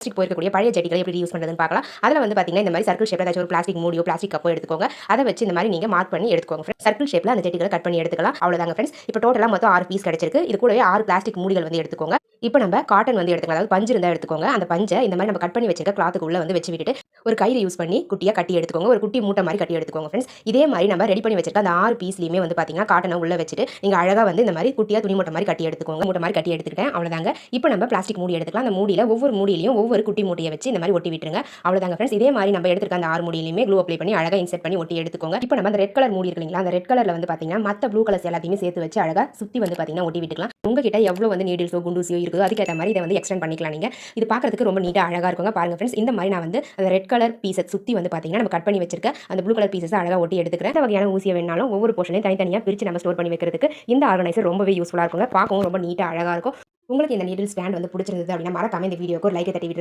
Plastic போயிருக்கக்கூடிய பழைய ஜட்டிகளை எப்படி use பண்ணுறதுன்னு பார்க்கலாம். அதில் வந்து பார்த்தீங்கன்னா இந்த மாதிரி சர்க்கிள் ஷேப்பில் ஏதாச்சும் ஒரு பிளாஸ்டிக் மூடியோ பிளாஸ்டிக் கப்போ எடுத்துக்கோங்க. அதை வச்சு இந்த மாதிரி நீங்கள் மார்க் பண்ணி எடுத்துக்கோங்க ஃப்ரெண்ட்ஸ். சர்க்கிள் ஷேப்பில் அந்த ஜட்டிகளை கட் பண்ணி எடுத்துக்கலாம். அவ்வளோதாங்க ஃப்ரெண்ட்ஸ். இப்போ டோட்டலாக மொத்தம் 6 பீஸ் கிடைச்சிருக்கு. இது கூடவே 6 பிளாஸ்டிக் மூடிகள் வந்து எடுத்துக்கோங்க. இப்போ நம்ம காட்டன் வந்து எடுத்துக்கலாம். அதாவது பஞ்சு இருந்தால் எடுத்துக்கோங்க. அந்த பஞ்சை இந்த மாதிரி நம்ம கட் பண்ணி வச்சிருக்க கிளாத்துக்கு உள்ள வந்து வச்சு விட்டுட்டு ஒரு கயிறு யூஸ் பண்ணி குட்டியாக கட்டி எடுத்துக்கோங்க. ஒரு குட்டி மூட்டை மாதிரி கட்டி எடுத்துக்கோங்க ஃப்ரெண்ட்ஸ். இதே மாதிரி நம்ம ரெடி பண்ணி வச்சிருக்க அந்த 6 பீஸ்லையுமே வந்து பார்த்தீங்கன்னா காட்டனை உள்ள வச்சுட்டு நீங்கள் அழகாக வந்து இந்த மாதிரி குட்டியாக துணி மூட்டை மாதிரி கட்டி எடுத்துக்கோங்க. மூட்டை மாதிரி கட்டி எடுத்துக்கிட்டேன். அவ்வளோதாங்க. இப்போ நம்ம பிளாஸ்டிக் மூடி எடுத்துக்கலாம். அந்த மூடியில் ஒவ்வொரு மூடியிலையும் ஒவ்வொரு குட்டி மூட்டையை வச்சு இந்த மாதிரி ஒட்டி விட்டுருங்க. அவ்வளோதாங்க ஃப்ரெண்ட்ஸ். இதே மாதிரி நம்ம எடுத்துருக்க அந்த 6 மூடியிலுமே க்ளூ அப்ளை பண்ணி அழகாக இன்செர்ட் பண்ணி ஒட்டி எடுத்துக்கோங்க. இப்போ நம்ம அந்த ரெட் கலர் மூடி இருக்கு இல்லைங்களா, அந்த ரெட் கலரில் வந்து பார்த்தீங்கன்னா மற்ற ப்ளூ கலர்ஸ் எல்லாத்தையுமே சேர்த்து வச்சு அழகாக சுற்றி வந்து பார்த்தீங்கன்னா ஒட்டி விட்டுக்கலாம். உங்ககிட்ட எவ்வளோ வந்து நீடில்ஸோ குண்டூசியோ இருக்குதோ அதுக்கேற்ற மாதிரி இதை வந்து எக்ஸ்டெண்ட் பண்ணிக்கலாம். நீங்கள் இது பார்க்கறதுக்கு ரொம்ப நீட்டாக அழகாக இருக்குங்க. பாருங்க ஃப்ரெண்ட்ஸ். இந்த மாதிரி நான் வந்து அந்த ரெட் கலர் பீஸை சுற்றி வந்து பார்த்தீங்கன்னா நம்ம கட் பண்ணி வச்சிருக்க அந்த ப்ளூ கலர் பீஸை அழகாக ஒட்டி எடுத்துக்கிறேன். இந்த வகையான ஊசியை வேணாலும் ஒவ்வொரு போர்ஷனையும் தனித்தனியாக பிரித்து நம்ம ஸ்டோர் பண்ணி வைக்கிறதுக்கு இந்த ஆர்கனைசர் ரொம்பவே யூஸ்ஃபுல்லாக இருக்குங்க. பார்க்கவும் ரொம்ப நீட்டாக அழகாக இருக்கும். உங்களுக்கு இந்த நீடில் ஸ்டாண்ட் வந்து பிடிச்சிருந்தது அப்படின்னா மறக்காம இந்த வீடியோக்கு ஒரு லைக் தட்டி விட்டு